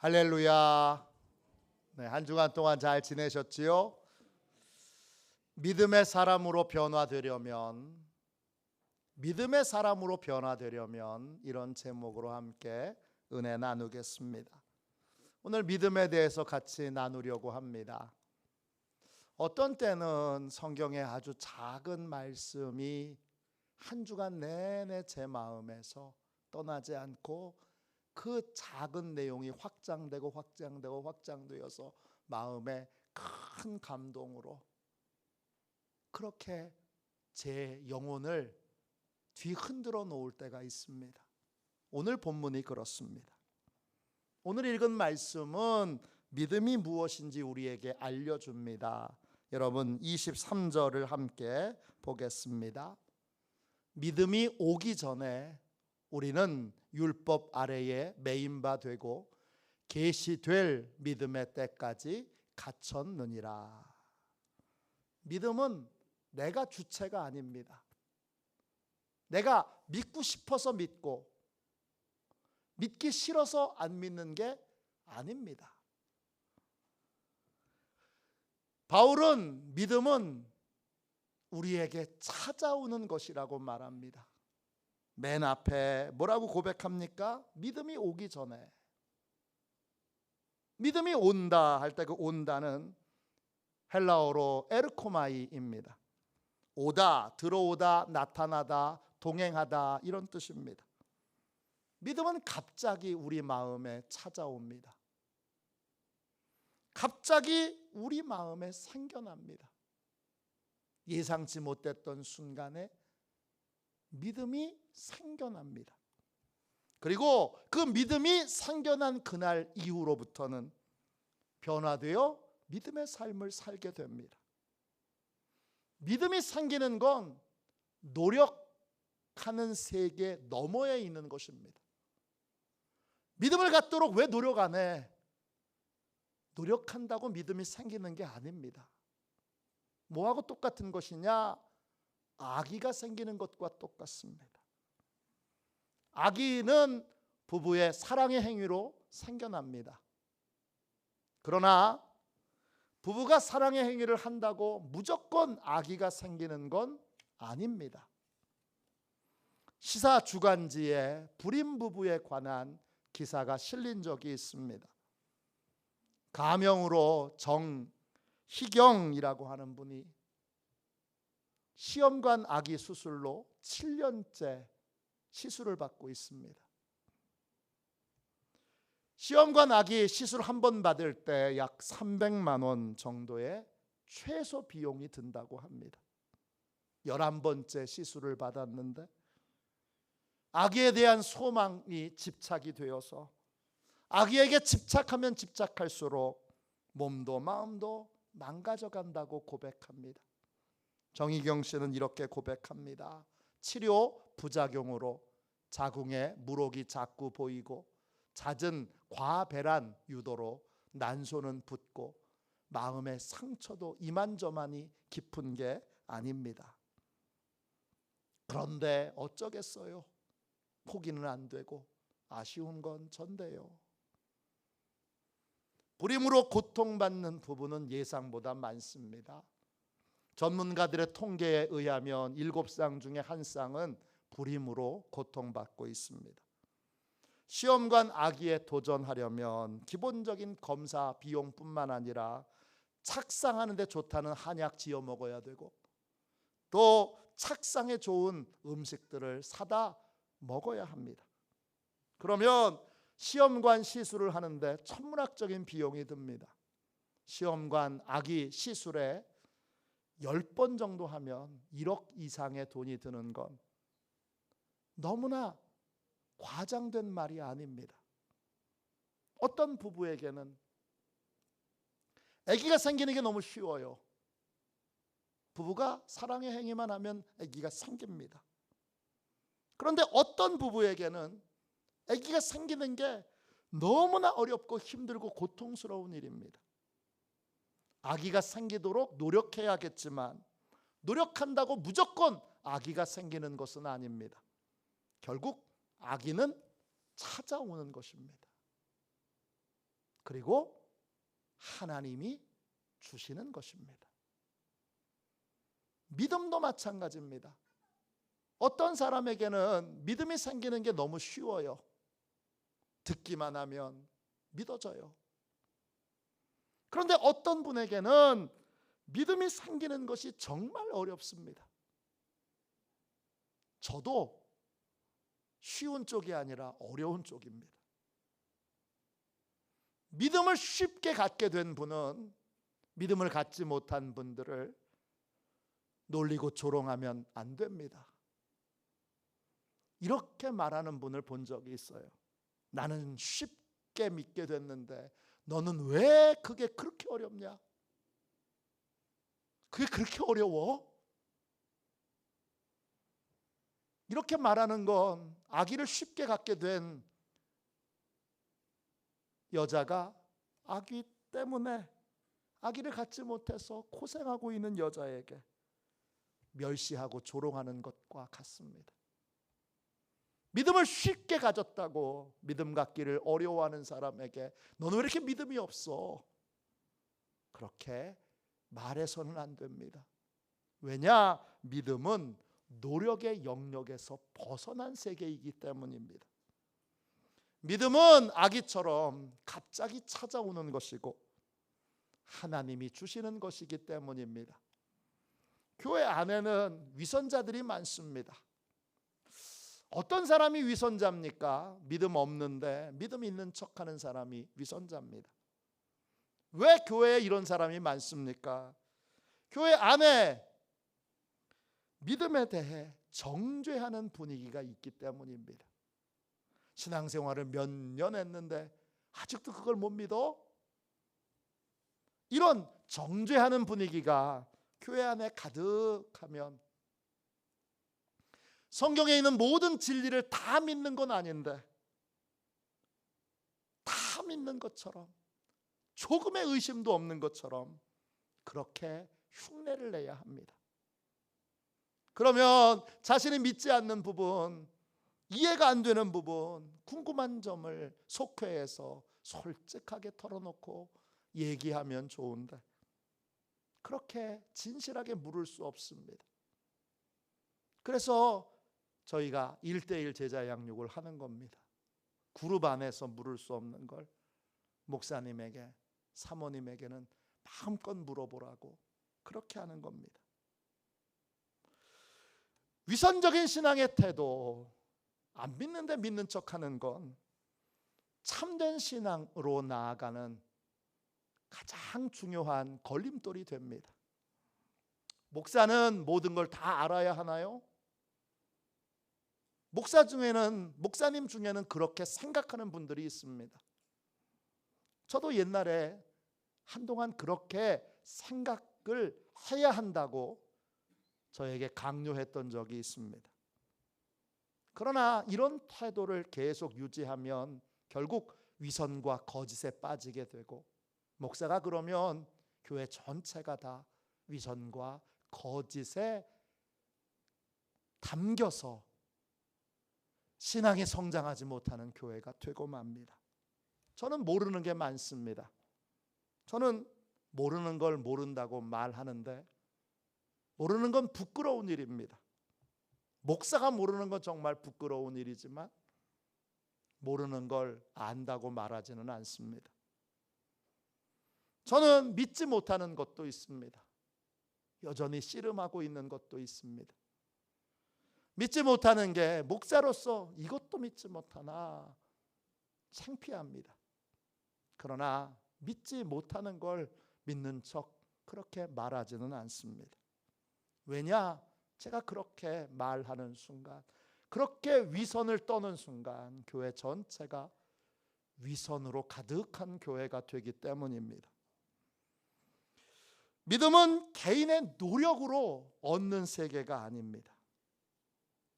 할렐루야. 네, 한 주간 동안 잘 지내셨지요? 믿음의 사람으로 변화되려면 이런 제목으로 함께 은혜 나누겠습니다. 오늘 믿음에 대해서 같이 나누려고 합니다. 어떤 때는 성경의 아주 작은 말씀이 한 주간 내내 제 마음에서 떠나지 않고 그 작은 내용이 확장되어서 마음에 큰 감동으로 그렇게 제 영혼을 뒤흔들어 놓을 때가 있습니다. 오늘 본문이 그렇습니다. 오늘 읽은 말씀은 믿음이 무엇인지 우리에게 알려줍니다. 여러분 23절을 함께 보겠습니다. 믿음이 오기 전에 우리는 율법 아래에 매인 바 되고 계시될 믿음의 때까지 갇혔느니라. 믿음은 내가 주체가 아닙니다. 내가 믿고 싶어서 믿고 믿기 싫어서 안 믿는 게 아닙니다. 바울은 믿음은 우리에게 찾아오는 것이라고 말합니다. 맨 앞에 뭐라고 고백합니까? 믿음이 오기 전에. 믿음이 온다 할 때 그 온다는 헬라어로 에르코마이입니다. 오다, 들어오다, 나타나다, 동행하다 이런 뜻입니다. 믿음은 갑자기 우리 마음에 찾아옵니다. 갑자기 우리 마음에 생겨납니다. 예상치 못했던 순간에 믿음이 생겨납니다. 그리고 그 믿음이 생겨난 그날 이후로부터는 변화되어 믿음의 삶을 살게 됩니다. 믿음이 생기는 건 노력하는 세계 너머에 있는 것입니다. 믿음을 갖도록 왜 노력 안 해? 노력한다고 믿음이 생기는 게 아닙니다. 뭐하고 똑같은 것이냐? 아기가 생기는 것과 똑같습니다. 아기는 부부의 사랑의 행위로 생겨납니다. 그러나 부부가 사랑의 행위를 한다고 무조건 아기가 생기는 건 아닙니다. 시사 주간지에 불임 부부에 관한 기사가 실린 적이 있습니다. 가명으로 정희경이라고 하는 분이 시험관 아기 수술로 7년째 시술을 받고 있습니다. 시험관 아기 시술 한 번 받을 때 약 300만 원 정도의 최소 비용이 든다고 합니다. 11번째 시술을 받았는데 아기에 대한 소망이 집착이 되어서 아기에게 집착하면 집착할수록 몸도 마음도 망가져 간다고 고백합니다. 정희경 씨는 이렇게 고백합니다. 치료 부작용으로 자궁에 물혹이 자꾸 보이고 잦은 과배란 유도로 난소는 붓고 마음의 상처도 이만저만이 깊은 게 아닙니다. 그런데 어쩌겠어요? 포기는 안 되고 아쉬운 건 전데요. 불임으로 고통받는 부부는 예상보다 많습니다. 전문가들의 통계에 의하면 7쌍 중에 1쌍은 불임으로 고통받고 있습니다. 시험관 아기에 도전하려면 기본적인 검사 비용뿐만 아니라 착상하는 데 좋다는 한약 지어 먹어야 되고 또 착상에 좋은 음식들을 사다 먹어야 합니다. 그러면 시험관 시술을 하는데 천문학적인 비용이 듭니다. 시험관 아기 시술에 10번 정도 하면 1억 이상의 돈이 드는 건 너무나 과장된 말이 아닙니다. 어떤 부부에게는 아기가 생기는 게 너무 쉬워요. 부부가 사랑의 행위만 하면 아기가 생깁니다. 그런데 어떤 부부에게는 아기가 생기는 게 너무나 어렵고 힘들고 고통스러운 일입니다. 아기가 생기도록 노력해야겠지만 노력한다고 무조건 아기가 생기는 것은 아닙니다. 결국 아기는 찾아오는 것입니다. 그리고 하나님이 주시는 것입니다. 믿음도 마찬가지입니다. 어떤 사람에게는 믿음이 생기는 게 너무 쉬워요. 듣기만 하면 믿어져요. 그런데 어떤 분에게는 믿음이 생기는 것이 정말 어렵습니다. 저도 쉬운 쪽이 아니라 어려운 쪽입니다. 믿음을 쉽게 갖게 된 분은 믿음을 갖지 못한 분들을 놀리고 조롱하면 안 됩니다. 이렇게 말하는 분을 본 적이 있어요. 나는 쉽게 믿게 됐는데 너는 왜 그게 그렇게 어렵냐? 그게 그렇게 어려워? 이렇게 말하는 건 아기를 쉽게 갖게 된 여자가 아기 때문에 아기를 갖지 못해서 고생하고 있는 여자에게 멸시하고 조롱하는 것과 같습니다. 믿음을 쉽게 가졌다고 믿음 갖기를 어려워하는 사람에게 너는 왜 이렇게 믿음이 없어? 그렇게 말해서는 안 됩니다. 왜냐? 믿음은 노력의 영역에서 벗어난 세계이기 때문입니다. 믿음은 아기처럼 갑자기 찾아오는 것이고 하나님이 주시는 것이기 때문입니다. 교회 안에는 위선자들이 많습니다. 어떤 사람이 위선자입니까? 믿음 없는데 믿음 있는 척하는 사람이 위선자입니다. 왜 교회에 이런 사람이 많습니까? 교회 안에 믿음에 대해 정죄하는 분위기가 있기 때문입니다. 신앙생활을 몇 년 했는데 아직도 그걸 못 믿어? 이런 정죄하는 분위기가 교회 안에 가득하면 성경에 있는 모든 진리를 다 믿는 건 아닌데 다 믿는 것처럼 조금의 의심도 없는 것처럼 그렇게 흉내를 내야 합니다. 그러면 자신이 믿지 않는 부분, 이해가 안 되는 부분, 궁금한 점을 속회에서 솔직하게 털어놓고 얘기하면 좋은데 그렇게 진실하게 물을 수 없습니다. 그래서 저희가 1:1 제자 양육을 하는 겁니다. 그룹 안에서 물을 수 없는 걸 목사님에게, 사모님에게는 마음껏 물어보라고 그렇게 하는 겁니다. 위선적인 신앙의 태도, 안 믿는데 믿는 척하는 건 참된 신앙으로 나아가는 가장 중요한 걸림돌이 됩니다. 목사는 모든 걸 다 알아야 하나요? 목사님 중에는 그렇게 생각하는 분들이 있습니다. 저도 옛날에 한동안 그렇게 생각을 해야 한다고 저에게 강요했던 적이 있습니다. 그러나 이런 태도를 계속 유지하면 결국 위선과 거짓에 빠지게 되고 목사가 그러면 교회 전체가 다 위선과 거짓에 담겨서 신앙이 성장하지 못하는 교회가 되고 맙니다. 저는 모르는 게 많습니다. 저는 모르는 걸 모른다고 말하는데 모르는 건 부끄러운 일입니다. 목사가 모르는 건 정말 부끄러운 일이지만 모르는 걸 안다고 말하지는 않습니다. 저는 믿지 못하는 것도 있습니다. 여전히 씨름하고 있는 것도 있습니다. 믿지 못하는 게 목사로서 이것도 믿지 못하나 창피합니다. 그러나 믿지 못하는 걸 믿는 척 그렇게 말하지는 않습니다. 왜냐? 제가 그렇게 말하는 순간, 그렇게 위선을 떠는 순간 교회 전체가 위선으로 가득한 교회가 되기 때문입니다. 믿음은 개인의 노력으로 얻는 세계가 아닙니다.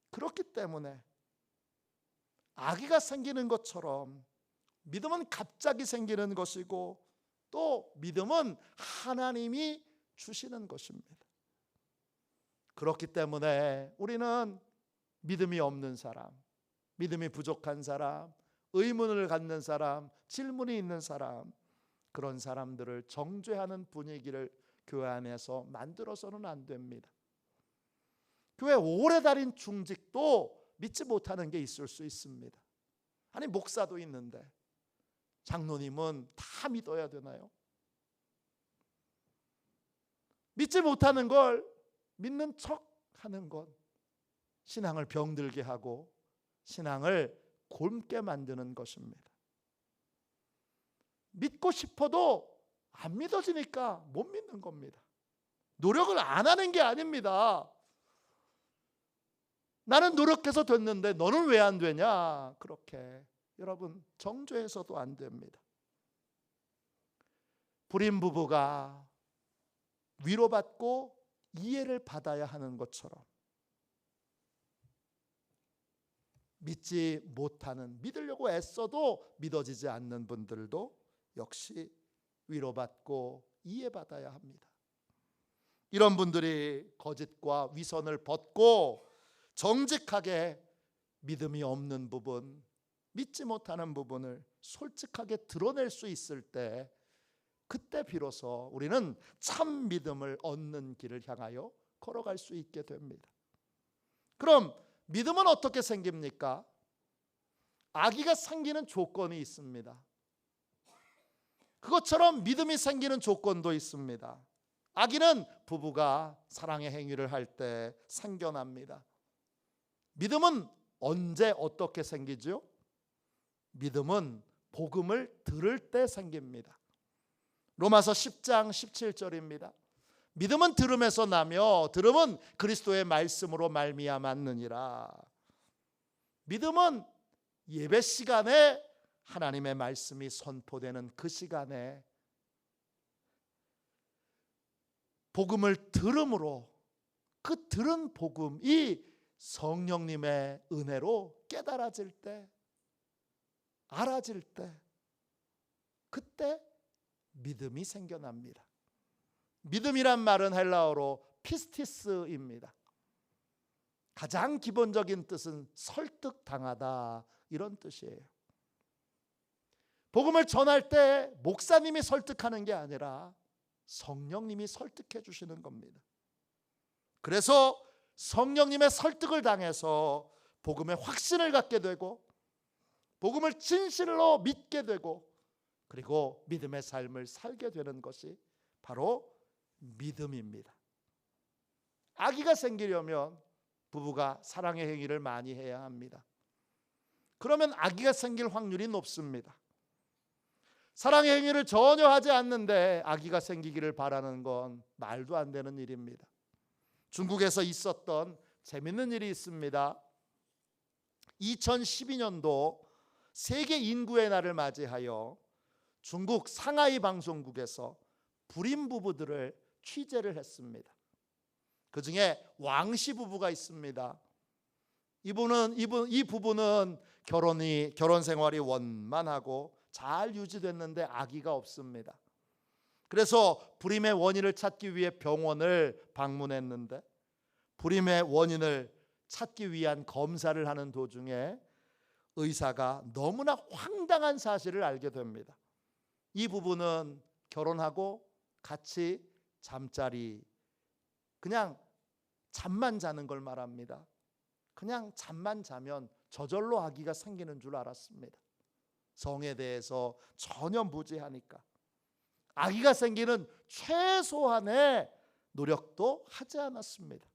그렇기 때문에 아기가 생기는 것처럼 믿음은 갑자기 생기는 것이고 또 믿음은 하나님이 주시는 것입니다. 그렇기 때문에 우리는 믿음이 없는 사람, 믿음이 부족한 사람, 의문을 갖는 사람, 질문이 있는 사람, 그런 사람들을 정죄하는 분위기를 교회 안에서 만들어서는 안 됩니다. 교회 오래 다닌 중직도 믿지 못하는 게 있을 수 있습니다. 아니, 목사도 있는데 장로님은 다 믿어야 되나요? 믿지 못하는 걸 믿는 척 하는 것, 신앙을 병들게 하고 신앙을 곪게 만드는 것입니다. 믿고 싶어도 안 믿어지니까 못 믿는 겁니다. 노력을 안 하는 게 아닙니다. 나는 노력해서 됐는데 너는 왜 안 되냐? 그렇게 여러분, 정죄해서도 안 됩니다. 불임 부부가 위로받고 이해를 받아야 하는 것처럼 믿지 못하는, 믿으려고 애써도 믿어지지 않는 분들도 역시 위로받고 이해받아야 합니다. 이런 분들이 거짓과 위선을 벗고 정직하게 믿음이 없는 부분, 믿지 못하는 부분을 솔직하게 드러낼 수 있을 때, 그때 비로소 우리는 참 믿음을 얻는 길을 향하여 걸어갈 수 있게 됩니다. 그럼 믿음은 어떻게 생깁니까? 아기가 생기는 조건이 있습니다. 그것처럼 믿음이 생기는 조건도 있습니다. 아기는 부부가 사랑의 행위를 할 때 생겨납니다. 믿음은 언제 어떻게 생기죠? 믿음은 복음을 들을 때 생깁니다. 로마서 10장 17절입니다. 믿음은 들음에서 나며 들음은 그리스도의 말씀으로 말미암았느니라. 믿음은 예배 시간에 하나님의 말씀이 선포되는 그 시간에 복음을 들음으로, 그 들은 복음이 성령님의 은혜로 깨달아질 때, 알아질 때, 그때 믿음이 생겨납니다. 믿음이란 말은 헬라어로 피스티스입니다. 가장 기본적인 뜻은 설득당하다, 이런 뜻이에요. 복음을 전할 때 목사님이 설득하는 게 아니라 성령님이 설득해 주시는 겁니다. 그래서 성령님의 설득을 당해서 복음의 확신을 갖게 되고 복음을 진실로 믿게 되고 그리고 믿음의 삶을 살게 되는 것이 바로 믿음입니다. 아기가 생기려면 부부가 사랑의 행위를 많이 해야 합니다. 그러면 아기가 생길 확률이 높습니다. 사랑의 행위를 전혀 하지 않는데 아기가 생기기를 바라는 건 말도 안 되는 일입니다. 중국에서 있었던 재밌는 일이 있습니다. 2012년도 세계 인구의 날을 맞이하여 중국 상하이 방송국에서 불임 부부들을 취재를 했습니다. 그 중에 왕씨 부부가 있습니다. 이 부부는 결혼 생활이 원만하고 잘 유지됐는데 아기가 없습니다. 그래서 불임의 원인을 찾기 위해 병원을 방문했는데 불임의 원인을 찾기 위한 검사를 하는 도중에 의사가 너무나 황당한 사실을 알게 됩니다. 이 부부는 결혼하고 같이 잠자리, 그냥 잠만 자는 걸 말합니다. 그냥 잠만 자면 저절로 아기가 생기는 줄 알았습니다. 성에 대해서 전혀 무지하니까 아기가 생기는 최소한의 노력도 하지 않았습니다.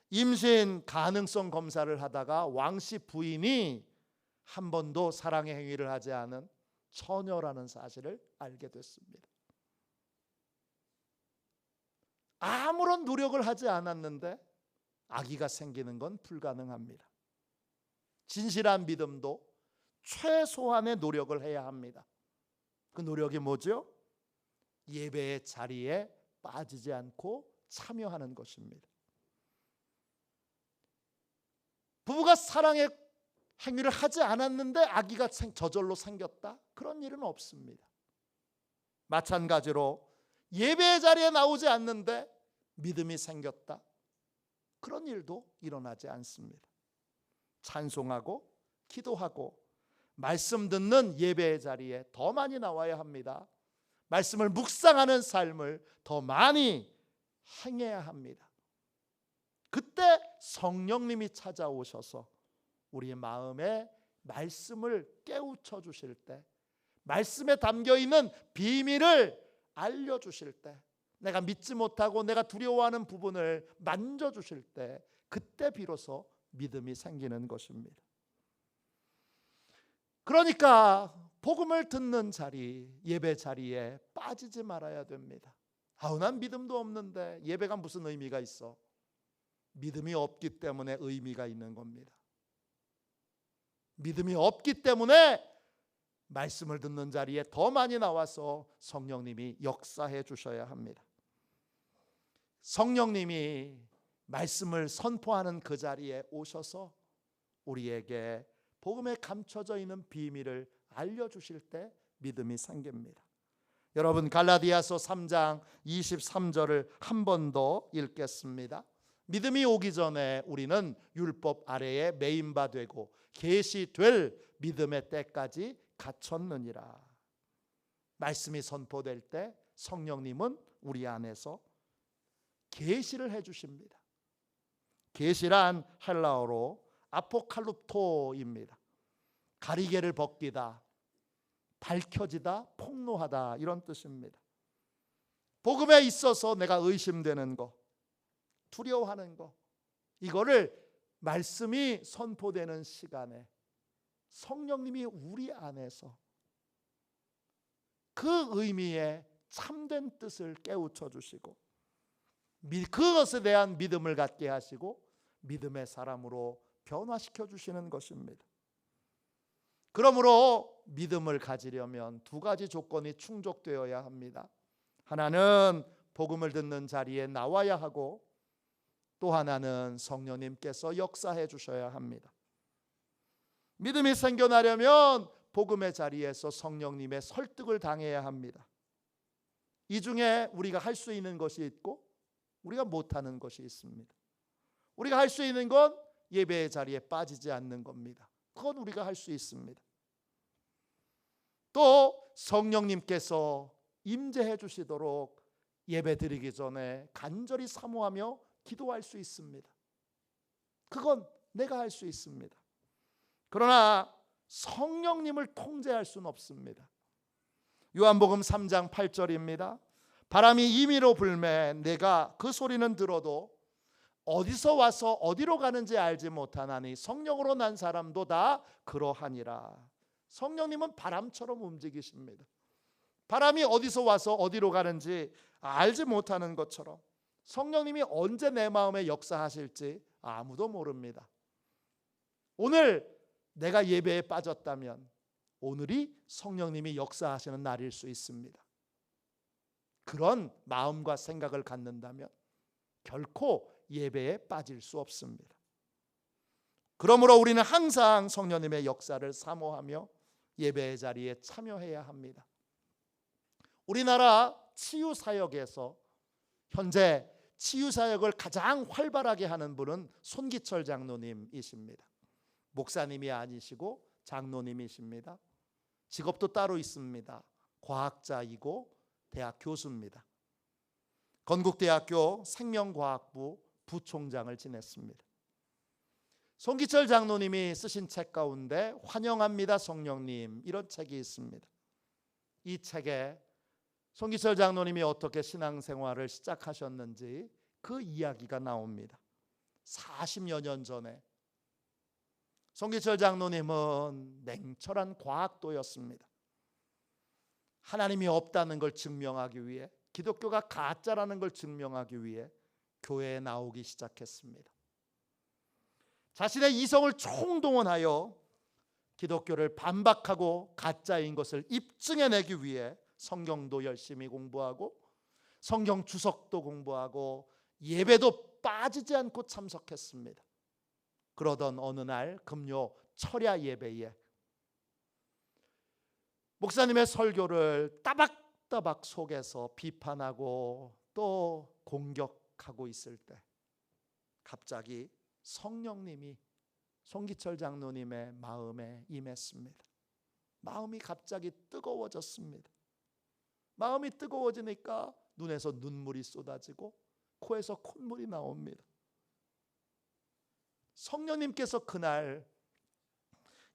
임신 가능성 검사를 하다가 왕씨 부인이 한 번도 사랑의 행위를 하지 않은 처녀라는 사실을 알게 됐습니다. 아무런 노력을 하지 않았는데 아기가 생기는 건 불가능합니다. 진실한 믿음도 최소한의 노력을 해야 합니다. 그 노력이 뭐죠? 예배의 자리에 빠지지 않고 참여하는 것입니다. 부부가 사랑의 행위를 하지 않았는데 아기가 저절로 생겼다? 그런 일은 없습니다. 마찬가지로 예배의 자리에 나오지 않는데 믿음이 생겼다? 그런 일도 일어나지 않습니다. 찬송하고 기도하고 말씀 듣는 예배의 자리에 더 많이 나와야 합니다. 말씀을 묵상하는 삶을 더 많이 행해야 합니다. 그때 성령님이 찾아오셔서 우리의 마음에 말씀을 깨우쳐 주실 때, 말씀에 담겨 있는 비밀을 알려주실 때, 내가 믿지 못하고 내가 두려워하는 부분을 만져주실 때, 그때 비로소 믿음이 생기는 것입니다. 그러니까 복음을 듣는 자리, 예배 자리에 빠지지 말아야 됩니다. 난 믿음도 없는데 예배가 무슨 의미가 있어? 믿음이 없기 때문에 의미가 있는 겁니다. 믿음이 없기 때문에 말씀을 듣는 자리에 더 많이 나와서 성령님이 역사해 주셔야 합니다. 성령님이 말씀을 선포하는 그 자리에 오셔서 우리에게 복음에 감춰져 있는 비밀을 알려주실 때 믿음이 생깁니다. 여러분, 갈라디아서 3장 23절을 한 번 더 읽겠습니다. 믿음이 오기 전에 우리는 율법 아래에 매인 바 되고 계시될 믿음의 때까지 갇혔느니라. 말씀이 선포될 때 성령님은 우리 안에서 계시를 해 주십니다. 계시란 헬라어로 아포칼립토입니다. 가리개를 벗기다, 밝혀지다, 폭로하다, 이런 뜻입니다. 복음에 있어서 내가 의심되는 거, 두려워하는 거, 이거를 말씀이 선포되는 시간에 성령님이 우리 안에서 그 의미의 참된 뜻을 깨우쳐 주시고 그것에 대한 믿음을 갖게 하시고 믿음의 사람으로 변화시켜 주시는 것입니다. 그러므로 믿음을 가지려면 두 가지 조건이 충족되어야 합니다. 하나는 복음을 듣는 자리에 나와야 하고, 또 하나는 성령님께서 역사해 주셔야 합니다. 믿음이 생겨나려면 복음의 자리에서 성령님의 설득을 당해야 합니다. 이 중에 우리가 할 수 있는 것이 있고 우리가 못하는 것이 있습니다. 우리가 할 수 있는 건 예배의 자리에 빠지지 않는 겁니다. 그건 우리가 할 수 있습니다. 또 성령님께서 임재해 주시도록 예배 드리기 전에 간절히 사모하며 기도할 수 있습니다. 그건 내가 할 수 있습니다. 그러나 성령님을 통제할 수는 없습니다. 요한복음 3장 8절입니다. 바람이 임의로 불매 내가 그 소리는 들어도 어디서 와서 어디로 가는지 알지 못하나니 성령으로 난 사람도 다 그러하니라. 성령님은 바람처럼 움직이십니다. 바람이 어디서 와서 어디로 가는지 알지 못하는 것처럼 성령님이 언제 내 마음에 역사하실지 아무도 모릅니다. 오늘 내가 예배에 빠졌다면 오늘이 성령님이 역사하시는 날일 수 있습니다. 그런 마음과 생각을 갖는다면 결코 예배에 빠질 수 없습니다. 그러므로 우리는 항상 성령님의 역사를 사모하며 예배의 자리에 참여해야 합니다. 우리나라 치유사역에서 현재 치유사역을 가장 활발하게 하는 분은 손기철 장로님이십니다. 목사님이 아니시고 장로님이십니다. 직업도 따로 있습니다. 과학자이고 대학 교수입니다. 건국대학교 생명과학부 부총장을 지냈습니다. 손기철 장로님이 쓰신 책 가운데 환영합니다 성령님, 이런 책이 있습니다. 이 책에 손기철 장로님이 어떻게 신앙생활을 시작하셨는지 그 이야기가 나옵니다. 40여 년 전에 손기철 장로님은 냉철한 과학도였습니다. 하나님이 없다는 걸 증명하기 위해, 기독교가 가짜라는 걸 증명하기 위해 교회에 나오기 시작했습니다. 자신의 이성을 총동원하여 기독교를 반박하고 가짜인 것을 입증해내기 위해 성경도 열심히 공부하고 성경 주석도 공부하고 예배도 빠지지 않고 참석했습니다. 그러던 어느 날 금요 철야 예배에 목사님의 설교를 따박따박 속에서 비판하고 또 공격하고 있을 때 갑자기 성령님이 손기철 장로님의 마음에 임했습니다. 마음이 갑자기 뜨거워졌습니다. 마음이 뜨거워지니까 눈에서 눈물이 쏟아지고 코에서 콧물이 나옵니다. 성령님께서 그날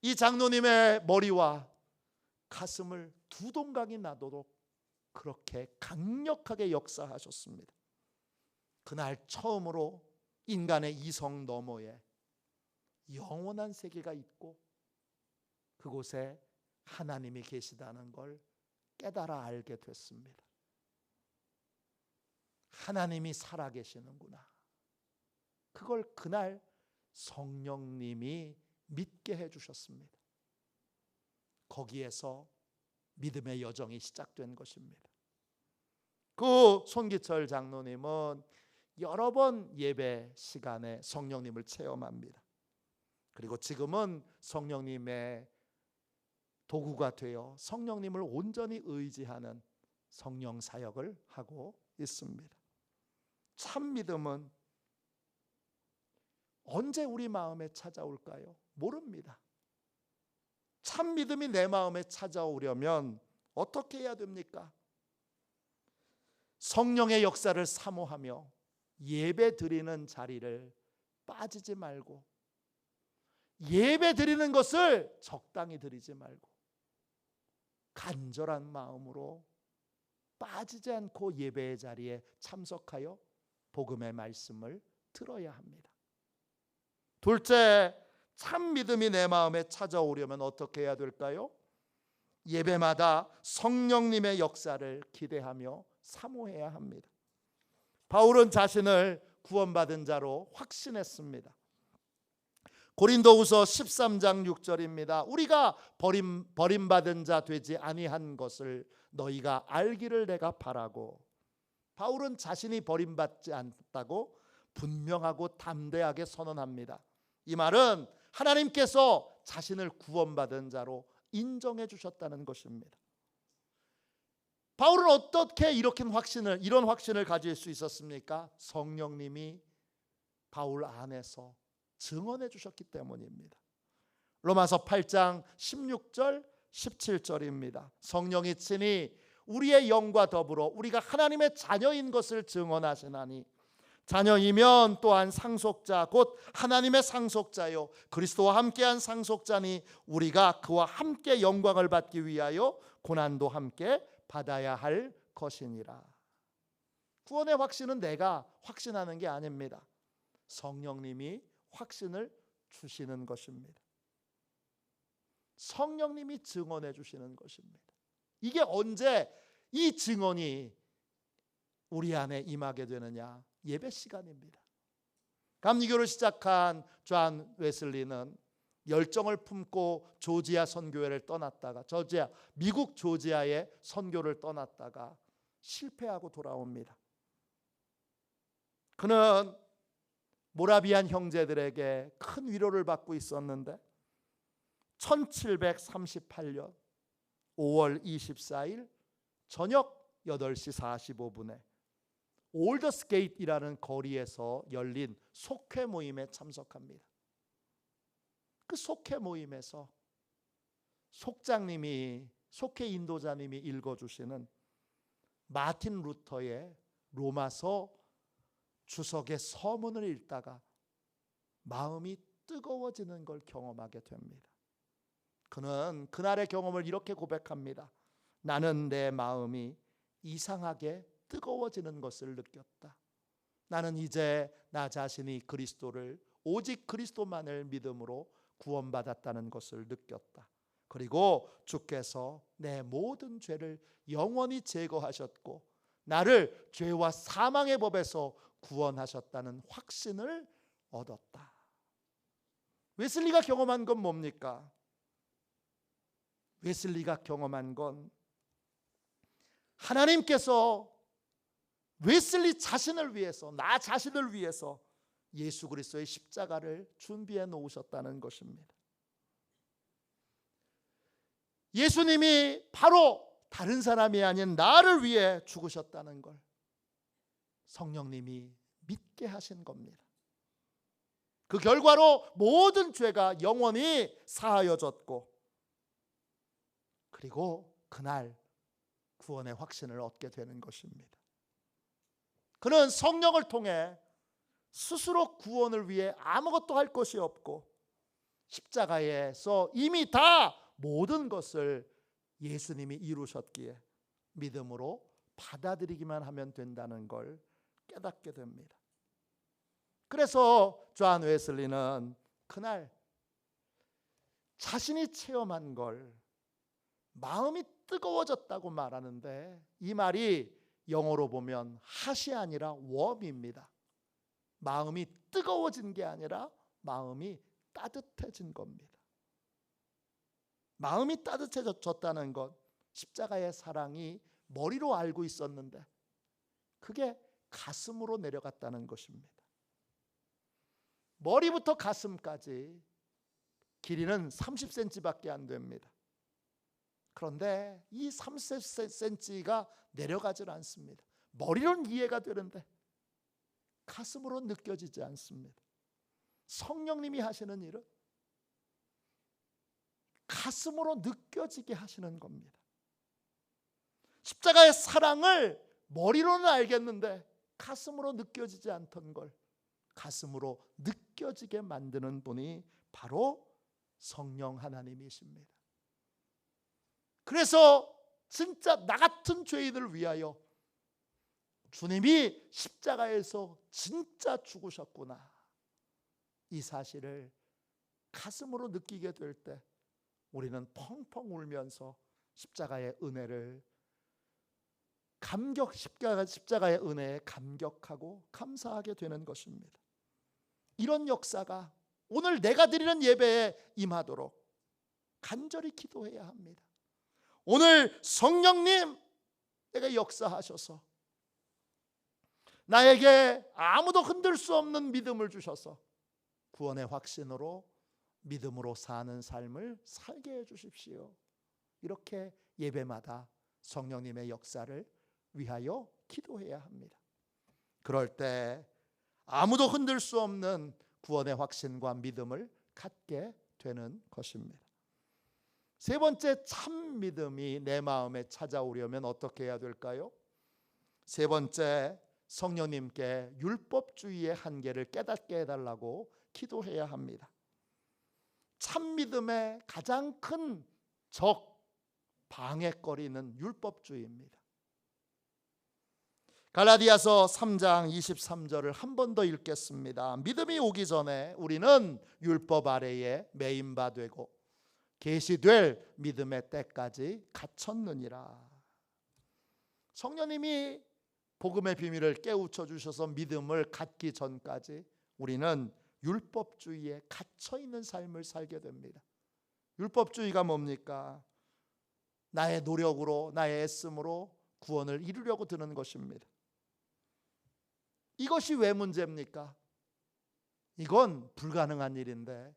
이 장로님의 머리와 가슴을 두 동강이 나도록 그렇게 강력하게 역사하셨습니다. 그날 처음으로 인간의 이성 너머에 영원한 세계가 있고 그곳에 하나님이 계시다는 걸 깨달아 알게 됐습니다. 하나님이 살아계시는구나. 그걸 그날 성령님이 믿게 해주셨습니다. 거기에서 믿음의 여정이 시작된 것입니다. 그 손기철 장로님은 여러 번 예배 시간에 성령님을 체험합니다. 그리고 지금은 성령님의 도구가 되어 성령님을 온전히 의지하는 성령 사역을 하고 있습니다. 참 믿음은 언제 우리 마음에 찾아올까요? 모릅니다. 참 믿음이 내 마음에 찾아오려면 어떻게 해야 됩니까? 성령의 역사를 사모하며 예배 드리는 자리를 빠지지 말고, 예배 드리는 것을 적당히 드리지 말고 간절한 마음으로 빠지지 않고 예배의 자리에 참석하여 복음의 말씀을 들어야 합니다. 둘째, 참 믿음이 내 마음에 찾아오려면 어떻게 해야 될까요? 예배마다 성령님의 역사를 기대하며 사모해야 합니다. 바울은 자신을 구원받은 자로 확신했습니다. 고린도후서 13장 6절입니다. 우리가 버림받은 자 되지 아니한 것을 너희가 알기를 내가 바라고. 바울은 자신이 버림받지 않았다고 분명하고 담대하게 선언합니다. 이 말은 하나님께서 자신을 구원받은 자로 인정해 주셨다는 것입니다. 바울은 어떻게 이런 확신을 가질 수 있었습니까? 성령님이 바울 안에서 증언해 주셨기 때문입니다. 로마서 8장 16절 17절입니다. 성령이 친히 우리의 영과 더불어 우리가 하나님의 자녀인 것을 증언하시나니 자녀이면 또한 상속자 곧 하나님의 상속자요 그리스도와 함께한 상속자니 우리가 그와 함께 영광을 받기 위하여 고난도 함께 받아야 할 것이니라. 구원의 확신은 내가 확신하는 게 아닙니다. 성령님이 확신을 주시는 것입니다. 성령님이 증언해 주시는 것입니다. 이게 언제 이 증언이 우리 안에 임하게 되느냐? 예배 시간입니다. 감리교를 시작한 존 웨슬리는 열정을 품고 조지아 선교회를 떠났다가 미국 조지아의 선교를 떠났다가 실패하고 돌아옵니다. 그는 모라비안 형제들에게 큰 위로를 받고 있었는데 1738년 5월 24일 저녁 8시 45분에 올더스게이트이라는 거리에서 열린 속회 모임에 참석합니다. 그 속회 모임에서 속회 인도자님이 읽어주시는 마틴 루터의 로마서 주석의 서문을 읽다가 마음이 뜨거워지는 걸 경험하게 됩니다. 그는 그날의 경험을 이렇게 고백합니다. 나는 내 마음이 이상하게 뜨거워지는 것을 느꼈다. 나는 이제 나 자신이 그리스도를 오직 그리스도만을 믿음으로 구원받았다는 것을 느꼈다. 그리고 주께서 내 모든 죄를 영원히 제거하셨고 나를 죄와 사망의 법에서 구원하셨다는 확신을 얻었다. 웨슬리가 경험한 건 뭡니까? 웨슬리가 경험한 건 하나님께서 웨슬리 자신을 위해서, 나 자신을 위해서 예수 그리스도의 십자가를 준비해 놓으셨다는 것입니다. 예수님이 바로 다른 사람이 아닌 나를 위해 죽으셨다는 걸 성령님이 믿게 하신 겁니다. 그 결과로 모든 죄가 영원히 사하여졌고 그리고 그날 구원의 확신을 얻게 되는 것입니다. 그는 성령을 통해 스스로 구원을 위해 아무것도 할 것이 없고 십자가에서 이미 다 모든 것을 예수님이 이루셨기에 믿음으로 받아들이기만 하면 된다는 걸 깨닫게 됩니다. 그래서 존 웨슬리는 그날 자신이 체험한 걸 마음이 뜨거워졌다고 말하는데, 이 말이 영어로 보면 핫이 아니라 웜입니다. 마음이 뜨거워진 게 아니라 마음이 따뜻해진 겁니다. 마음이 따뜻해졌다는 것, 십자가의 사랑이 머리로 알고 있었는데 그게 가슴으로 내려갔다는 것입니다. 머리부터 가슴까지 길이는 30cm밖에 안 됩니다. 그런데 이 30cm가 내려가질 않습니다. 머리로는 이해가 되는데 가슴으로 느껴지지 않습니다. 성령님이 하시는 일은 가슴으로 느껴지게 하시는 겁니다. 십자가의 사랑을 머리로는 알겠는데 가슴으로 느껴지지 않던 걸 가슴으로 느껴지게 만드는 분이 바로 성령 하나님이십니다. 그래서 진짜 나 같은 죄인을 위하여 주님이 십자가에서 진짜 죽으셨구나, 이 사실을 가슴으로 느끼게 될 때 우리는 펑펑 울면서 십자가의 은혜를 십자가의 은혜에 감격하고 감사하게 되는 것입니다. 이런 역사가 오늘 내가 드리는 예배에 임하도록 간절히 기도해야 합니다. 오늘 성령님, 내가 역사하셔서 나에게 아무도 흔들 수 없는 믿음을 주셔서 구원의 확신으로 믿음으로 사는 삶을 살게 해 주십시오. 이렇게 예배마다 성령님의 역사를 위하여 기도해야 합니다. 그럴 때 아무도 흔들 수 없는 구원의 확신과 믿음을 갖게 되는 것입니다. 세 번째, 참 믿음이 내 마음에 찾아오려면 어떻게 해야 될까요? 세 번째, 성령님께 율법주의의 한계를 깨닫게 해달라고 기도해야 합니다. 참 믿음의 가장 큰 적, 방해거리는 율법주의입니다. 갈라디아서 3장 23절을 한 번 더 읽겠습니다. 믿음이 오기 전에 우리는 율법 아래에 매인 바 되고 계시될 믿음의 때까지 갇혔느니라. 성령님이 복음의 비밀을 깨우쳐 주셔서 믿음을 갖기 전까지 우리는 율법주의에 갇혀 있는 삶을 살게 됩니다. 율법주의가 뭡니까? 나의 노력으로, 나의 애씀으로 구원을 이루려고 드는 것입니다. 이것이 왜 문제입니까? 이건 불가능한 일인데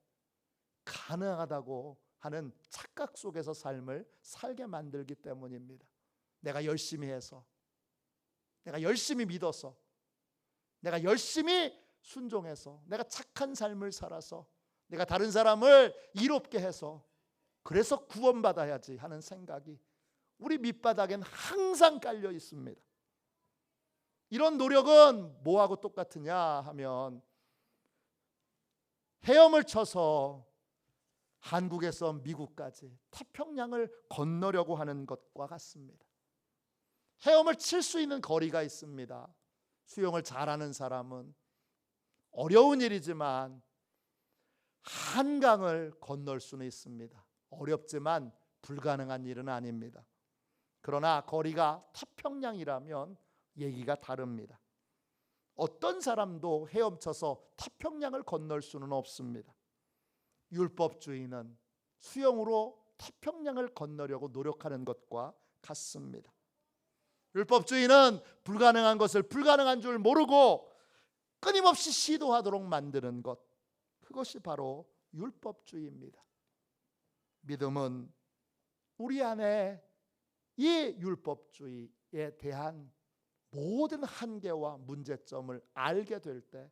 가능하다고 하는 착각 속에서 삶을 살게 만들기 때문입니다. 내가 열심히 해서, 내가 열심히 믿어서, 내가 열심히 순종해서, 내가 착한 삶을 살아서, 내가 다른 사람을 이롭게 해서 그래서 구원받아야지 하는 생각이 우리 밑바닥엔 항상 깔려 있습니다. 이런 노력은 뭐하고 똑같으냐 하면 헤엄을 쳐서 한국에서 미국까지 태평양을 건너려고 하는 것과 같습니다. 헤엄을 칠 수 있는 거리가 있습니다. 수영을 잘하는 사람은 어려운 일이지만 한강을 건널 수는 있습니다. 어렵지만 불가능한 일은 아닙니다. 그러나 거리가 태평양이라면 얘기가 다릅니다. 어떤 사람도 헤엄쳐서 태평양을 건널 수는 없습니다. 율법주의는 수영으로 태평양을 건너려고 노력하는 것과 같습니다. 율법주의는 불가능한 것을 불가능한 줄 모르고 끊임없이 시도하도록 만드는 것, 그것이 바로 율법주의입니다. 믿음은 우리 안에 이 율법주의에 대한 모든 한계와 문제점을 알게 될 때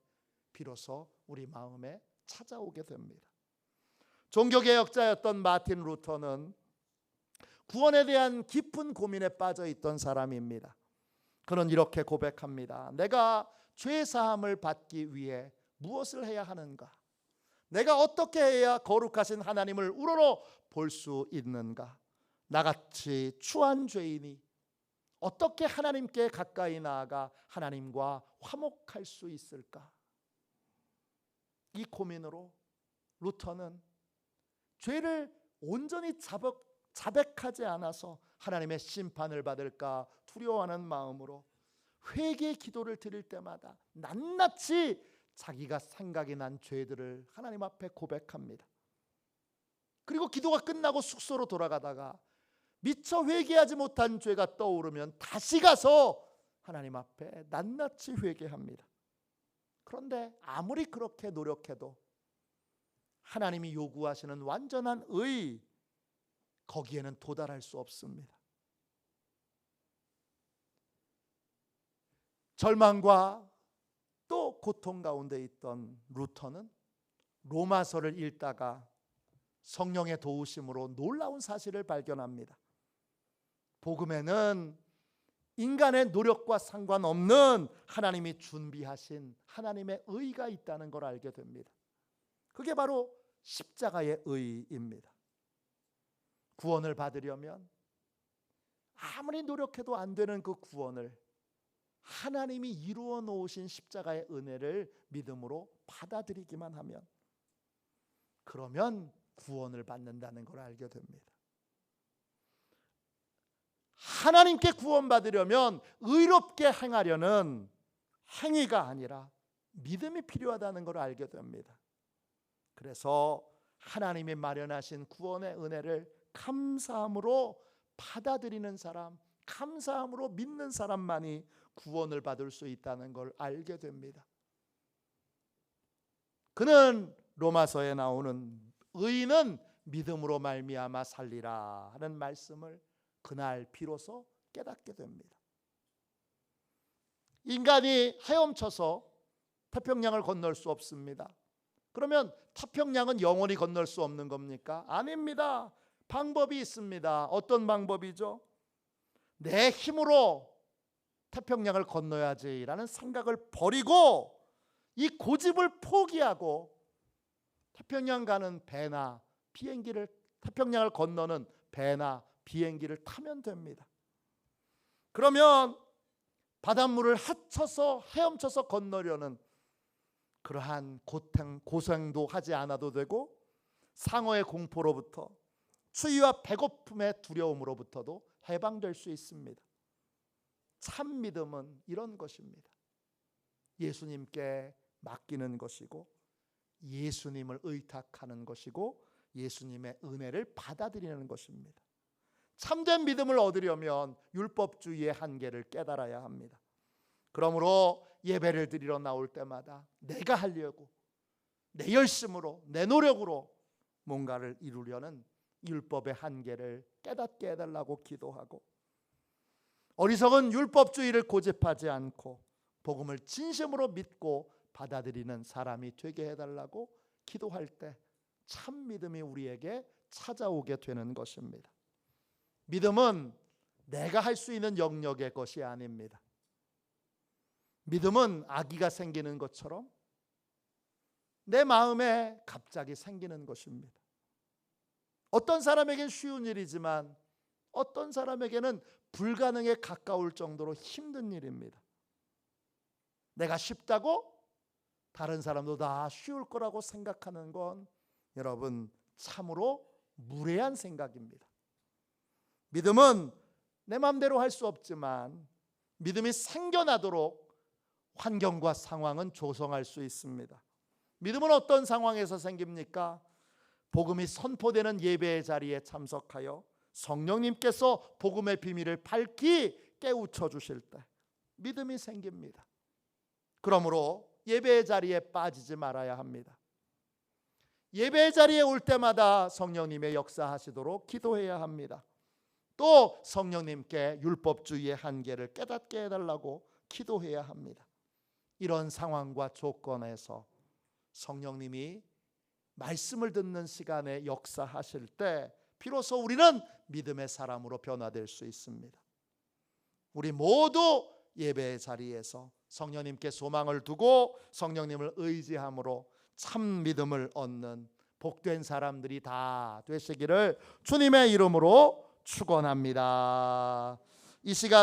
비로소 우리 마음에 찾아오게 됩니다. 종교개혁자였던 마틴 루터는 구원에 대한 깊은 고민에 빠져 있던 사람입니다. 그는 이렇게 고백합니다. 내가 죄 사함을 받기 위해 무엇을 해야 하는가? 내가 어떻게 해야 거룩하신 하나님을 우러러 볼 수 있는가? 나같이 추한 죄인이 어떻게 하나님께 가까이 나아가 하나님과 화목할 수 있을까? 이 고민으로 루터는 죄를 온전히 자백하지 않아서 하나님의 심판을 받을까 두려워하는 마음으로 회개 기도를 드릴 때마다 낱낱이 자기가 생각이 난 죄들을 하나님 앞에 고백합니다. 그리고 기도가 끝나고 숙소로 돌아가다가 미처 회개하지 못한 죄가 떠오르면 다시 가서 하나님 앞에 낱낱이 회개합니다. 그런데 아무리 그렇게 노력해도 하나님이 요구하시는 완전한 의, 거기에는 도달할 수 없습니다. 절망과 또 고통 가운데 있던 루터는 로마서를 읽다가 성령의 도우심으로 놀라운 사실을 발견합니다. 복음에는 인간의 노력과 상관없는 하나님이 준비하신 하나님의 의가 있다는 걸 알게 됩니다. 그게 바로 십자가의 의입니다. 구원을 받으려면 아무리 노력해도 안 되는 그 구원을 하나님이 이루어 놓으신 십자가의 은혜를 믿음으로 받아들이기만 하면, 그러면 구원을 받는다는 걸 알게 됩니다. 하나님께 구원받으려면 의롭게 행하려는 행위가 아니라 믿음이 필요하다는 걸 알게 됩니다. 그래서 하나님이 마련하신 구원의 은혜를 감사함으로 받아들이는 사람, 감사함으로 믿는 사람만이 구원을 받을 수 있다는 걸 알게 됩니다. 그는 로마서에 나오는 의인은 믿음으로 말미암아 살리라 하는 말씀을 그날 비로소 깨닫게 됩니다. 인간이 헤엄쳐서 태평양을 건널 수 없습니다. 그러면 태평양은 영원히 건널 수 없는 겁니까? 아닙니다. 방법이 있습니다. 어떤 방법이죠? 내 힘으로 태평양을 건너야지라는 생각을 버리고 이 고집을 포기하고 태평양 가는 배나 비행기를, 태평양을 건너는 배나 비행기를 타면 됩니다. 그러면 바닷물을 헤엄쳐서 건너려는 그러한 고생도 하지 않아도 되고, 상어의 공포로부터, 추위와 배고픔의 두려움으로부터도 해방될 수 있습니다. 참 믿음은 이런 것입니다. 예수님께 맡기는 것이고, 예수님을 의탁하는 것이고, 예수님의 은혜를 받아들이는 것입니다. 참된 믿음을 얻으려면 율법주의의 한계를 깨달아야 합니다. 그러므로 예배를 드리러 나올 때마다 내가 하려고, 내 열심으로, 내 노력으로 뭔가를 이루려는 율법의 한계를 깨닫게 해달라고 기도하고, 어리석은 율법주의를 고집하지 않고 복음을 진심으로 믿고 받아들이는 사람이 되게 해달라고 기도할 때 참 믿음이 우리에게 찾아오게 되는 것입니다. 믿음은 내가 할 수 있는 영역의 것이 아닙니다. 믿음은 아기가 생기는 것처럼 내 마음에 갑자기 생기는 것입니다. 어떤 사람에겐 쉬운 일이지만 어떤 사람에게는 불가능에 가까울 정도로 힘든 일입니다. 내가 쉽다고 다른 사람도 다 쉬울 거라고 생각하는 건 여러분 참으로 무례한 생각입니다. 믿음은 내 마음대로 할 수 없지만 믿음이 생겨나도록 환경과 상황은 조성할 수 있습니다. 믿음은 어떤 상황에서 생깁니까? 복음이 선포되는 예배의 자리에 참석하여 성령님께서 복음의 비밀을 밝히 깨우쳐 주실 때 믿음이 생깁니다. 그러므로 예배의 자리에 빠지지 말아야 합니다. 예배의 자리에 올 때마다 성령님의 역사하시도록 기도해야 합니다. 또 성령님께 율법주의의 한계를 깨닫게 해달라고 기도해야 합니다. 이런 상황과 조건에서 성령님이 말씀을 듣는 시간에 역사하실 때 비로소 우리는 믿음의 사람으로 변화될 수 있습니다. 우리 모두 예배의 자리에서 성령님께 소망을 두고 성령님을 의지함으로 참 믿음을 얻는 복된 사람들이 다 되시기를 주님의 이름으로 축원합니다. 이 시간